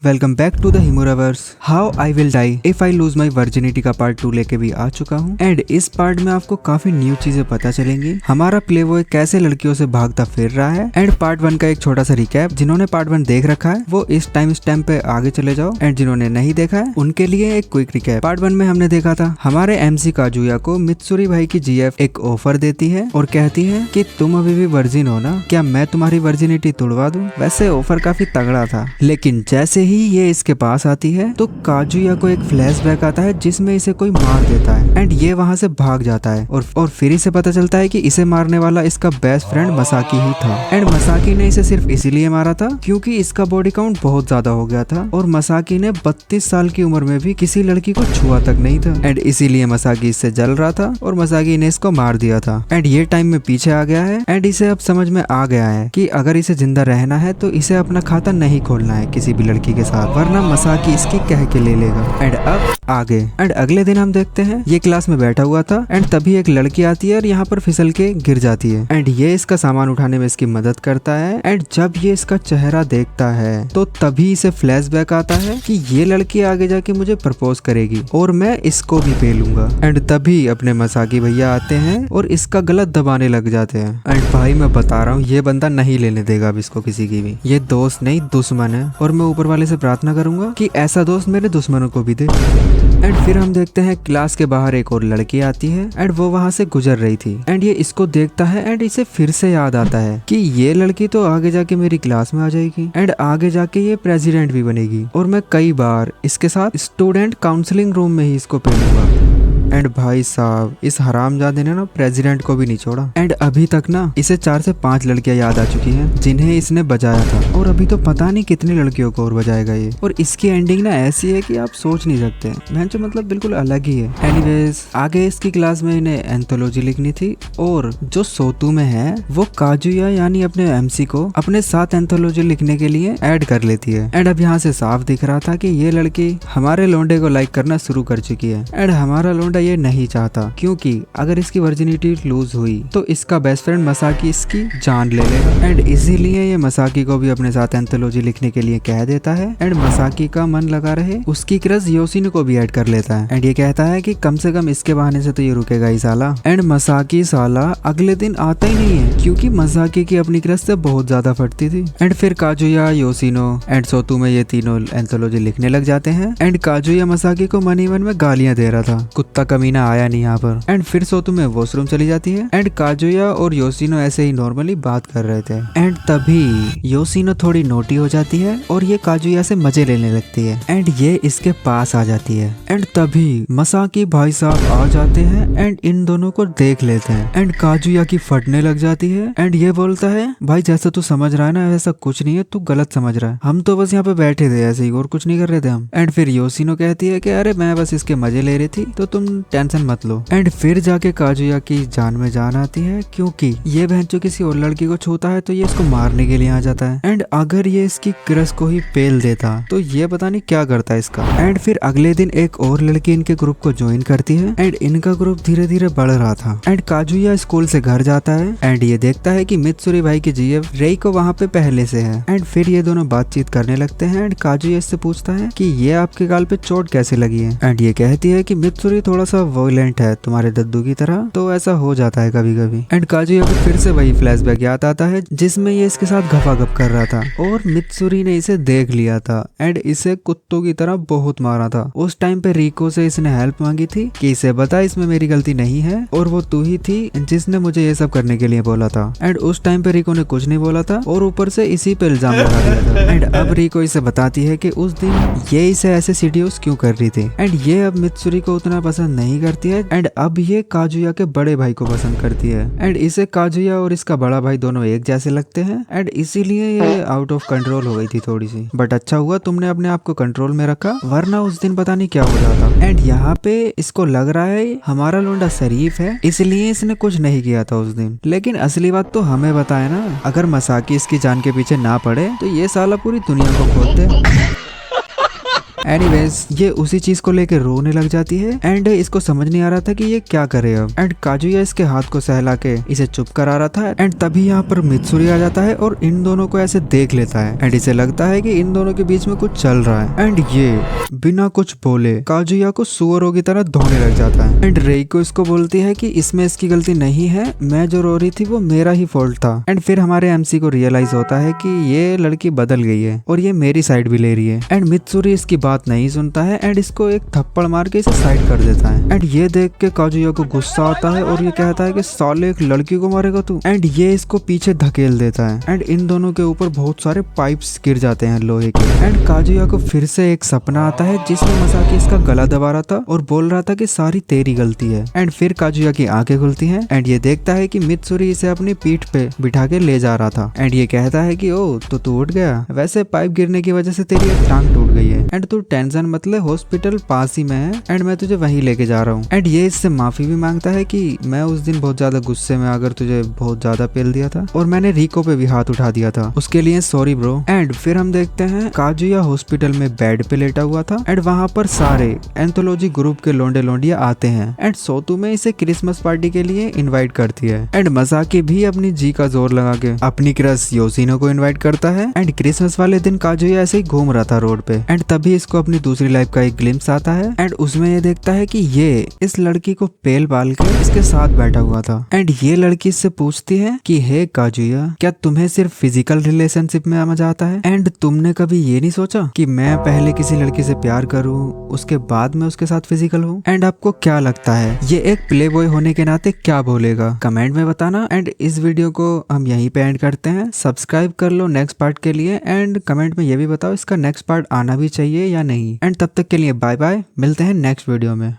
Welcome back to the हिमोरावर्स। How I will die if I lose my virginity का part 2 लेके भी आ चुका हूँ। एंड इस पार्ट में आपको काफी न्यू चीजें पता चलेंगी। हमारा प्ले बॉय कैसे लड़कियों से भागता फिर रहा है। एंड पार्ट 1 का एक छोटा सा रिकैप। जिन्होंने पार्ट 1 देख रखा है वो इस टाइम पे आगे चले जाओ। एंड जिन्होंने नहीं देखा है उनके लिए एक क्विक रिकैप। पार्ट 1 में हमने देखा था हमारे एमसी काजुया को मित्सुरी भाई की जीएफ एक ऑफर देती है और कहती है कि तुम अभी भी वर्जिन हो ना, क्या मैं तुम्हारी वर्जिनिटी तुड़वा दूं। वैसे ऑफर काफी तगड़ा था, लेकिन जैसे ही ये इसके पास आती है तो काजुया को एक फ्लैशबैक आता है जिसमें इसे कोई मार देता है। एंड ये वहां से भाग जाता है और फिर इसे पता चलता है कि इसे मारने वाला इसका बेस्ट फ्रेंड मसाकी ही था। एंड मसाकी ने इसे सिर्फ इसीलिए मारा था क्योंकि इसका बॉडी काउंट बहुत ज्यादा हो गया था और मसाकी ने 32 साल की उम्र में भी किसी लड़की को छुआ तक नहीं था। एंड इसीलिए मसाकी इससे जल रहा था और मसाकी ने इसको मार दिया था। एंड ये टाइम में पीछे आ गया है। एंड इसे अब समझ में आ गया है कि अगर इसे जिंदा रहना है तो इसे अपना खाता नहीं खोलना है किसी भी लड़की के साथ, वरना मसाकी इसकी कह के ले लेगा। एंड अब आगे एंड अगले दिन हम देखते हैं ये क्लास में बैठा हुआ था एंड तभी एक लड़की आती है और यहाँ पर फिसल के गिर जाती है। एंड ये इसका सामान उठाने में इसकी मदद करता है। एंड जब ये इसका चेहरा देखता है तो तभी इसे फ्लैशबैक आता है कि ये लड़की आगे जाके मुझे प्रपोज करेगी और मैं इसको भी पे लूंगा। एंड तभी अपने मसाकी भैया आते हैं और इसका गला दबाने लग जाते हैं। एंड भाई मैं बता रहा हूँ ये बंदा नहीं लेने देगा अब इसको किसी की भी। ये दोस्त नहीं दुश्मन है और मैं ऊपर वाले से प्रार्थना करूंगा कि ऐसा दोस्त मेरे दुश्मनों को भी दे। एंड फिर हम देखते हैं क्लास के बाहर एक और लड़की आती है एंड वो वहां से गुजर रही थी। एंड ये इसको देखता है एंड इसे फिर से याद आता है कि ये लड़की तो आगे जाके मेरी क्लास में आ जाएगी एंड आगे जाके ये प्रेसिडेंट भी बनेगी और मैं कई बार इसके साथ स्टूडेंट काउंसलिंग रूम में ही इसको पेलूंगा। एंड भाई साहब इस हरामजादे ने ना प्रेसिडेंट को भी नहीं छोड़ा। एंड अभी तक ना इसे 4 से 5 लड़कियां याद आ चुकी हैं जिन्हें इसने बजाया था और अभी तो पता नहीं कितनी लड़कियों को और बजाएगा ये। और इसकी एंडिंग ना ऐसी है कि आप सोच नहीं सकते। मैं जो मतलब बिल्कुल अलग ही है। एनीवेज आगे इसकी क्लास में इन्हें एंथोलॉजी लिखनी थी और जो सोतू में है वो काजुया यानी अपने एमसी को अपने साथ एंथोलॉजी लिखने के लिए ऐड कर लेती है। एंड अब यहाँ से साफ दिख रहा था कि ये लड़की हमारे लोंडे को लाइक करना शुरू कर चुकी है। एंड हमारा लोंडा ये नहीं चाहता क्योंकि अगर इसकी वर्जिनिटी लूज हुई तो इसका बेस्ट फ्रेंड मसाकी इसकी जान ले लेगा। एंड इसीलिए ये मसाकी को भी अपने साथ एंथोलॉजी लिखने के लिए कह देता है। एंड मसाकी का मन लगा रहे उसकी क्रश योशिनो को भी ऐड कर लेता है। एंड ये कहता है कि कम से कम इसके बहाने से तो ये रुकेगा ही साला। एंड मसाकी साला अगले दिन आता ही नहीं है क्योंकि मसाकी की अपनी क्रश से बहुत ज्यादा फटती थी। एंड फिर काजुया योशिनो एंड सोतू में ये तीनों एंथोलॉजी लिखने लग जाते हैं। एंड काजुया मसाकी को मन ही मन में गालियां दे रहा था, कुत्ता कमीना आया नहीं यहाँ पर। एंड फिर सोतू में वॉशरूम चली जाती है। एंड काजुया और योशिनो ऐसे ही नॉर्मली बात कर रहे थे। एंड तभी योशिनो थोड़ी नोटी हो जाती है और ये काजुया से मजे लेने लगती है। एंड ये इसके पास आ जाती है। एंड तभी मसाकी भाई साहब आ जाते हैं एंड इन दोनों को देख लेते हैं। एंड काजुया की फटने लग जाती है। एंड ये बोलता है भाई जैसा तू समझ रहा है ना ऐसा कुछ नहीं है, तू गलत समझ रहा है। हम तो बस यहाँ पे बैठे थे ऐसे ही और कुछ नहीं कर रहे थे हम। एंड फिर योशिनो कहती है कि अरे मैं बस इसके मजे ले रही थी तो तुम टेंशन मत लो। एंड फिर जाके काजुया की जान में जान आती है क्योंकि ये बहनचोद किसी और लड़की को छूता है तो ये इसको मारने के लिए आ जाता है। एंड अगर ये इसकी क्रश को ही पेल देता तो ये पता नहीं क्या करता है इसका। एंड फिर अगले दिन एक और लड़की इनके ग्रुप को ज्वाइन करती है एंड इनका ग्रुप धीरे धीरे बढ़ रहा था। एंड काजुया स्कूल से घर जाता है एंड ये देखता है कि मित्सुरी भाई की जीएफ रेई को वहाँ पे पहले से है। एंड फिर ये दोनों बातचीत करने लगते हैं। एंड काजुया इससे पूछता है कि ये आपके गाल पे चोट कैसे लगी है। एंड ये कहती है कि मित्सुरी थोड़ा सा वॉयलेंट है तुम्हारे दद्दू की तरह, तो ऐसा हो जाता है कभी कभी। एंड काजुया को फिर से वही फ्लैशबैक याद आता है जिसमें ये इसके साथ गपागप कर रहा था और मित्सुरी ने इसे देख लिया था एंड इसे कुत्तों की तरह बहुत मारा था। उस टाइम पे रिको से इसने हेल्प मांगी थी कि इसे बता इसमें मेरी गलती नहीं है और वो तू ही थी जिसने मुझे ये सब करने के लिए बोला था। एंड उस टाइम पे रिको ने कुछ नहीं बोला था और ऊपर से इसी पे इल्जाम लगा दिया था। एंड अब रिको इसे बताती है कि उस दिन ये इसे ऐसे सीडियोस क्यों कर रही थी। एंड ये अब मित्सुरी को उतना पसंद नहीं करती है। एंड अब ये काजुया के बड़े भाई को पसंद करती है। एंड इसे काजुया और इसका बड़ा भाई दोनों एक जैसे लगते हैं। एंड इसीलिए ये आउट ऑफ कंट्रोल हो गई थी थोड़ी सी, बट अच्छा हुआ तुमने अपने आप को कंट्रोल में रखा वरना उस दिन पता नहीं क्या हो जाता। एंड यहाँ पे इसको लग रहा है हमारा लोंडा शरीफ है इसलिए इसने कुछ नहीं किया था उस दिन, लेकिन असली बात तो हमें बताए ना। अगर मसाकी इसकी जान के पीछे ना पड़े तो ये साला पूरी दुनिया को खोद दे। एनीवेज ये उसी चीज को लेके रोने लग जाती है एंड इसको समझ नहीं आ रहा था कि ये क्या करे अब। एंड काजुया इसके हाथ को सहला के इसे चुप करा रहा था एंड तभी यहाँ पर मित्सुरी आ जाता है और इन दोनों को ऐसे देख लेता है एंड इसे लगता है कि इन दोनों के बीच में कुछ चल रहा है एंड ये बिना कुछ बोले काजुया को सुअरों की तरह धोने लग जाता है। एंड रेइको इसको बोलती है कि इसमें इसकी गलती नहीं है, मैं जो रो रही थी वो मेरा ही फॉल्ट था। एंड फिर हमारे एमसी को रियलाइज होता है कि ये लड़की बदल गई है और ये मेरी साइड भी ले रही है। एंड मित्सुरी इसकी बात नहीं सुनता है एंड इसको एक थप्पड़ मार के इसे साइड कर देता है। एंड ये देख के काजुया को गुस्सा आता है और ये कहता है कि साले एक लड़की को मारेगा तू। एंड ये इसको पीछे धकेल देता है एंड इन दोनों के ऊपर बहुत सारे पाइप्स गिर जाते हैं लोहे के। एंड काजुया को फिर से एक सपना आता है जिसमें मसाकी इसका गला दबा रहा था और बोल रहा था कि सारी तेरी गलती है। एंड फिर काजुया की आंखें खुलती हैं एंड ये देखता है कि मित्सुरी इसे अपनी पीठ पे बिठा के ले जा रहा था। एंड ये कहता है कि ओ तो तू उठ गया, वैसे पाइप गिरने की वजह से तेरी एक टांग टूट गई है एंड तू टेंशन मत ले, हॉस्पिटल पास ही में है एंड मैं तुझे वहीं लेके जा रहा हूँ। एंड ये इससे माफी भी मांगता है कि मैं उस दिन बहुत ज्यादा गुस्से में आकर तुझे बहुत ज्यादा पेल दिया था और मैंने रिको पे भी हाथ उठा दिया था, उसके लिए सॉरी ब्रो। एंड फिर हम देखते हैं काजुया हॉस्पिटल में बेड पे लेटा हुआ था एंड वहाँ पर सारे एंथोलॉजी ग्रुप के लोंडे लोंडिया आते हैं एंड सोतू में इसे क्रिसमस पार्टी के लिए इनवाइट करती है। एंड मसाकी भी अपनी जी का जोर लगा के अपनी क्रश योशिनो को इनवाइट करता है। एंड क्रिसमस वाले दिन काजुया ऐसे ही घूम रहा था रोड पे एंड तभी इसको अपनी दूसरी लाइफ का एक ग्लिम्स आता है एंड उसमें ये देखता है कि ये इस लड़की को पेल बाल के इसके साथ बैठा हुआ था। एंड ये लड़की इससे पूछती है कि हे काजुया, क्या तुम्हें सिर्फ फिजिकल रिलेशनशिप में मजा आता है एंड तुमने कभी ये नहीं सोचा कि मैं पहले किसी लड़की से प्यार करूं उसके बाद मैं उसके साथ फिजिकल हूँ। एंड आपको क्या लगता है ये एक प्ले बॉय होने के नाते क्या बोलेगा, कमेंट में बताना। एंड इस वीडियो को हम यहीं पे एंड करते हैं, सब्सक्राइब कर लो नेक्स्ट पार्ट के लिए एंड कमेंट में ये भी बताओ इसका नेक्स्ट पार्ट आना भी चाहिए या नहीं। एंड तब तक के लिए बाय बाय, मिलते हैं नेक्स्ट वीडियो में।